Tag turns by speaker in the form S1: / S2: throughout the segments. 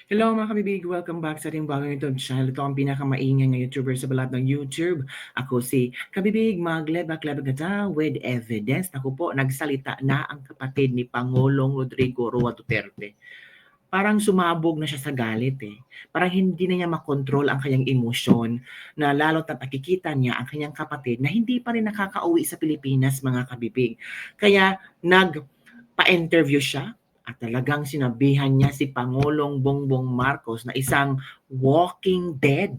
S1: Hello mga kabibig! Welcome back sa ating bagong YouTube channel. Ito ang pinakamaingay na YouTuber sa balat ng YouTube. Ako si Kabibig Maglebak-lebak with evidence. Naku po, nagsalita na ang kapatid ni Pangulong Rodrigo Roa Duterte. Parang sumabog na siya sa galit eh. Parang hindi na niya makontrol ang kanyang emosyon na lalo't at nakikita niya ang kanyang kapatid na hindi pa rin nakakauwi sa Pilipinas mga kabibig. Kaya nagpa-interview siya at talagang sinabihan niya si Pangulong Bongbong Marcos na isang walking dead.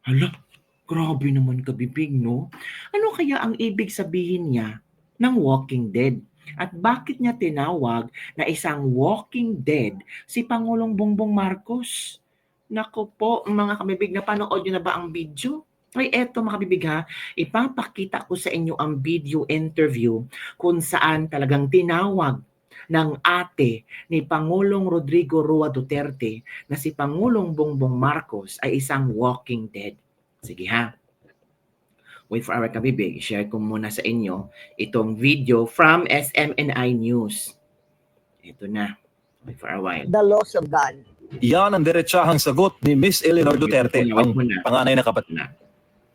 S1: Hala, grabe naman kabibig, no? Ano kaya ang ibig sabihin niya ng walking dead? At bakit niya tinawag na isang walking dead si Pangulong Bongbong Marcos? Naku po, mga kabibig, napanood niyo na ba ang video? Ay, eto mga kabibig ha, ipapakita ko sa inyo ang video interview kung saan talagang tinawag ng ate ni Pangulong Rodrigo Roa Duterte na si Pangulong Bongbong Marcos ay isang walking dead. Sige ha. Wait for our kabibig. Share ko muna sa inyo itong video from SMNI News. Ito na. Wait for a while.
S2: The laws of God.
S3: Yan ang diretsahang sagot ni Miss Eleanor Duterte, ang panganay na kapatid.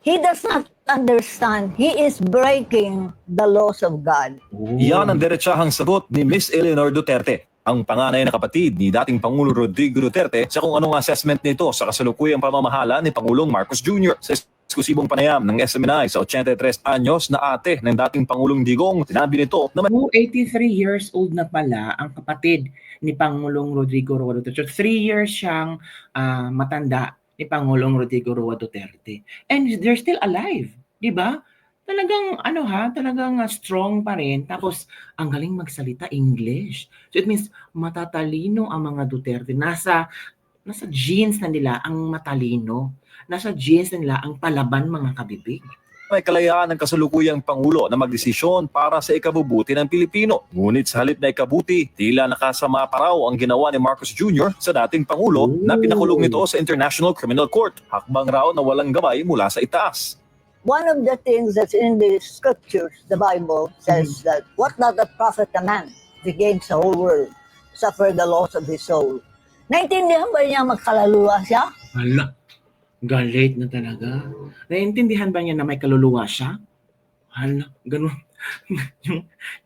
S2: He does not understand. He is breaking the laws of God.
S3: Yan ang diretsahang sagot ni Miss Eleanor Duterte, ang panganay na kapatid ni dating Pangulo Rodrigo Duterte sa kung anong assessment nito sa kasalukuyang pamamahala ni Pangulong Marcos Jr. sa eksklusibong panayam ng SMNI sa 83 anyos na ate ng dating Pangulong Digong. Sinabi nito na
S1: 83 years old na pala ang kapatid ni Pangulong Rodrigo Roa Duterte. 3 years siyang matanda ni Pangulong Rodrigo Roa Duterte. And they're still alive, di ba? Talagang talagang strong pa rin. Tapos ang galing magsalita English. So it means matatalino ang mga Duterte. Nasa genes na nila ang matalino. Nasa genes na nila ang palaban, mga kabibig.
S3: may kalayaan ng kasalukuyang Pangulo na magdesisyon para sa ikabubuti ng Pilipino. Ngunit sa halip na ikabuti, tila nakasama pa raw ang ginawa ni Marcos Jr. sa dating Pangulo na pinakulong nito sa International Criminal Court. Hakbang raw na walang gabay mula sa itaas.
S2: One of the things that's in the scriptures, the Bible, says that what does the prophet command to gain the whole world, suffer the loss of his soul. Naintindihan ba niya magkaluluwa siya?
S1: Hala, galit na talaga. Naintindihan ba niya na may kaluluwa siya? Hala, ganun.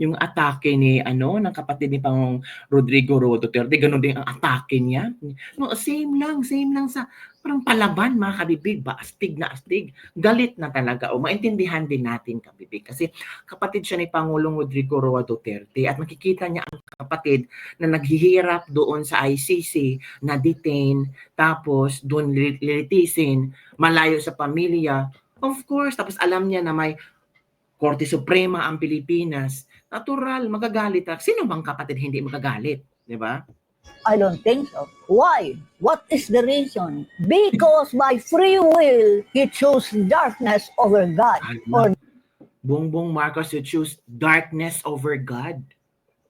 S1: yung atake ni ng kapatid ni Pangulong Rodrigo Roa Duterte, ganun din ang atake niya. No, same lang sa parang palaban, mga kabibig, ba astig na astig. Galit na talaga. O maintindihan din natin, kabibig, kasi kapatid siya ni Pangulong Rodrigo Roa Duterte at makikita niya ang kapatid na naghihirap doon sa ICC, na detain, tapos doon lilitisin, malayo sa pamilya. Of course, tapos alam niya na may Korte Suprema ang Pilipinas, natural, magagalit. Sino bang kapatid hindi magagalit? Di ba?
S2: I don't think so. Why? What is the reason? Because by free will, he chose darkness over God. Or
S1: Bongbong Marcos, you choose darkness over God.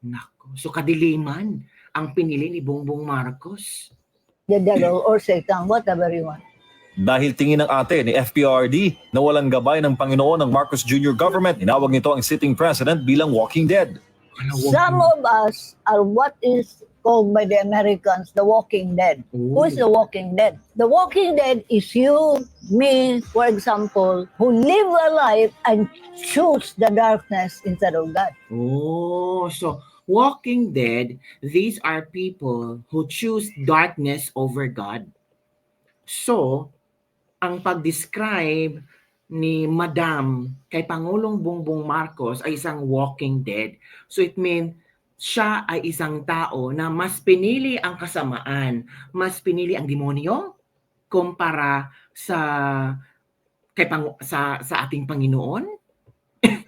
S1: Nako. So kadiliman ang pinili ni Bongbong Marcos.
S2: the devil or Satan, whatever you want.
S3: Dahil tingin ng ate ni FPRD na walang gabay ng Panginoon ng Marcos Jr. government, inawag nito ang sitting president bilang walking dead.
S2: Some of us are what is called by the Americans the walking dead. Who is the walking dead? The walking dead is you, me, for example, who live a life and choose the darkness instead of God.
S1: Oh, so walking dead, these are people who choose darkness over God. So, ang pag-describe ni Madam kay Pangulong Bongbong Marcos ay isang walking dead. So it means siya ay isang tao na mas pinili ang kasamaan, mas pinili ang demonyo kumpara sa sa ating Panginoon.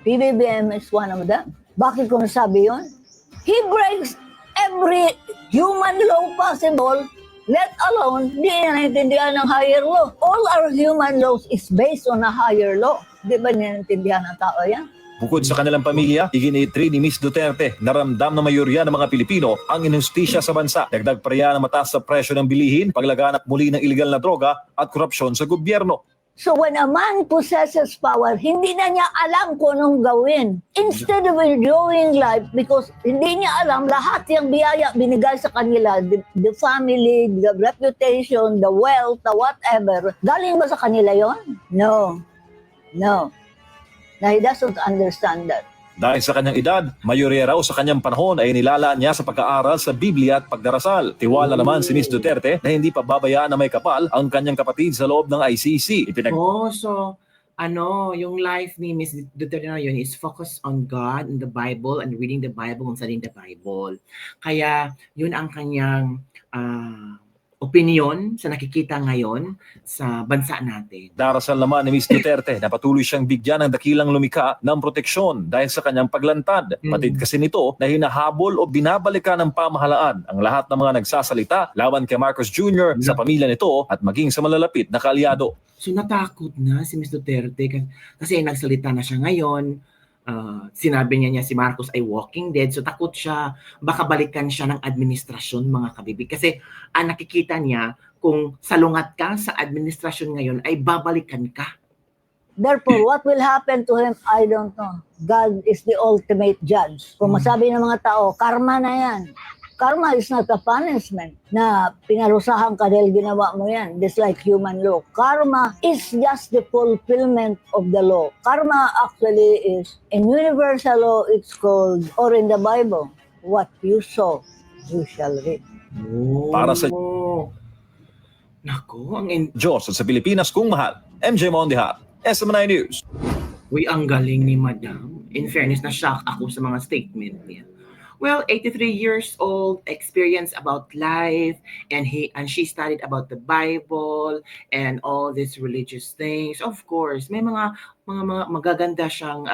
S2: PBBM is one of them. Bakit ko nasabi yun? He breaks every human law possible, let alone di niya naintindihan ng higher law. All our human laws is based on a higher law. Di ba niya naintindihan ng tao yan?
S3: Bukod sa kanilang pamilya, iginitri ni Ms. Duterte na ramdam na mayorya ng mga Pilipino ang inhustisya sa bansa. Dagdag pa riyan ang mataas sa presyo ng bilihin, paglaganap muli ng iligal na droga at korupsyon sa gobyerno.
S2: So when a man possesses power, hindi na niya alam kung anong gawin. Instead of enjoying life, because hindi niya alam lahat yung biyaya binigay sa kanila, the family, the reputation, the wealth, the whatever, galing ba sa kanila yon? No. No. Na he doesn't understand that.
S3: Dahil sa kanyang edad, mayorya raw sa kanyang panahon ay nilalaan niya sa pag-aaral sa Biblia at pagdarasal. Tiwala naman si Ms. Duterte na hindi pa babayaan na may kapal ang kanyang kapatid sa loob ng ICC.
S1: So, yung life ni Ms. Duterte na yun is focused on God and the Bible and reading the Bible and studying the Bible. Kaya, yun ang kanyang opinion sa nakikita ngayon sa bansa natin.
S3: Darasal naman ni Ms. Duterte na patuloy siyang bigyan ng dakilang lumika ng proteksyon dahil sa kanyang paglantad. Batid kasi nito na hinahabol o binabalikan ng pamahalaan ang lahat ng mga nagsasalita laban kay Marcos Jr. sa pamilya nito at maging sa malalapit na kaalyado.
S1: So natakot na si Ms. Duterte kasi nagsalita na siya ngayon. Sinabi niya si Marcos ay walking dead. So takot siya, baka balikan siya ng administrasyon, mga kabibig. Kasi nakikita niya kung salungat ka sa administrasyon ngayon ay babalikan ka.
S2: Therefore, what will happen to him, I don't know. God is the ultimate judge. Kung masabi ng mga tao, karma na yan. Karma is not a punishment na pinarusahan ka dahil ginawa mo yan. Just like human law. Karma is just the fulfillment of the law. Karma actually is, in universal law, it's called, or in the Bible, what you sow, you shall reap.
S3: Para sa Diyos at sa Pilipinas kung mahal, MJ Mondiha, SM9 News.
S1: Uy, ang galing ni Madam. In fairness, na-shock ako sa mga statement niya. Well, 83 years old, experience about life, and she studied about the Bible and all these religious things. Of course, may mga magaganda siyang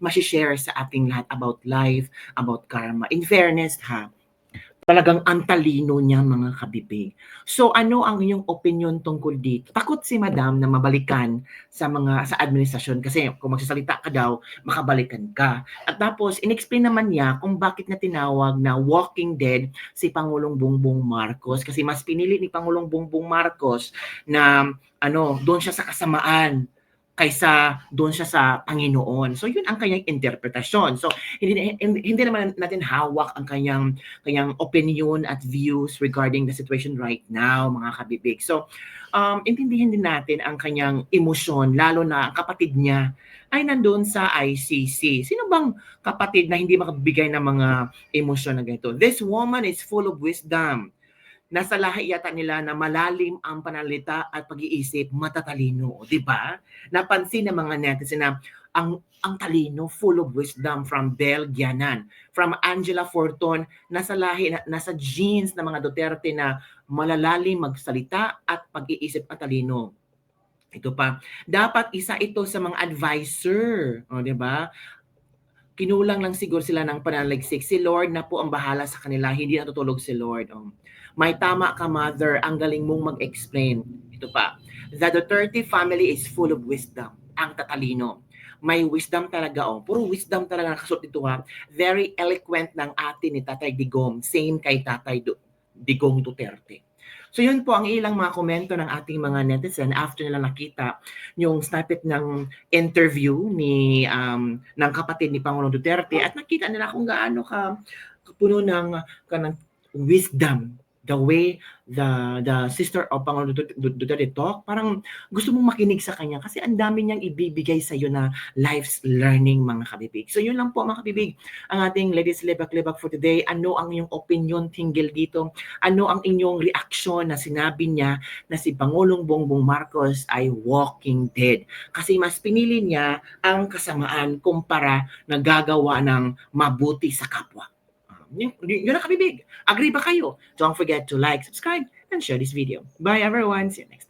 S1: ma-share sa ating lahat about life, about karma. In fairness, talagang ang talino niya, mga kabibig. So ano ang inyong opinion tungkol dito? Takot si Madam na mabalikan sa administrasyon kasi kung magsasalita ka daw, makabalikan ka. At tapos inexplain naman niya kung bakit na tinawag na walking dead si Pangulong Bongbong Marcos kasi mas pinili ni Pangulong Bongbong Marcos na doon siya sa kasamaan kaysa doon siya sa Panginoon. So yun ang kanyang interpretasyon. So hindi naman natin hawak ang kanyang opinion at views regarding the situation right now, mga kabibig. So intindihin din natin ang kanyang emosyon, lalo na ang kapatid niya ay nandoon sa ICC. Sino bang kapatid na hindi makabigay ng mga emosyon na ganito? This woman is full of wisdom. Nasa lahi yata nila na malalim ang panalita at pag-iisip, matatalino, di ba? Napansin ng mga netizen na ang talino, full of wisdom from Belgianan, from Angela Forton, nasa lahi, nasa genes ng mga Duterte na malalalim magsalita at pag-iisip at talino. Ito pa, dapat isa ito sa mga advisor, di ba? Kinulang lang siguro sila ng pananaliksik. Si Lord na po ang bahala sa kanila, hindi natutulog si Lord. May tama ka, mother, ang galing mong mag-explain. Ito pa, the Duterte family is full of wisdom. Ang tatalino. May wisdom talaga, puro wisdom talaga nakasuot dito Very eloquent ng ate ni Tatay Digong. Same kay Tatay Digong Duterte. So yun po ang ilang mga komento ng ating mga netizen after nila nakita yung snippet ng interview ng kapatid ni Pangulong Duterte at nakita nila kung gaano puno ng wisdom, the way the sister of Pangulong Duterte talk, parang gusto mong makinig sa kanya kasi ang dami niyang ibibigay sa iyo na life's learning, mga kabibig. So yun lang po, mga kabibig, ang ating Ladies Lebak-Lebak for today. Ano ang inyong opinion tinggil dito? Ano ang inyong reaction na sinabi niya na si Pangulong Bongbong Marcos ay walking dead? Kasi mas pinili niya ang kasamaan kumpara na gagawa ng mabuti sa kapwa. Yun ang kabibig. Agree ba kayo? Don't forget to like, subscribe, and share this video. Bye everyone. See you next time.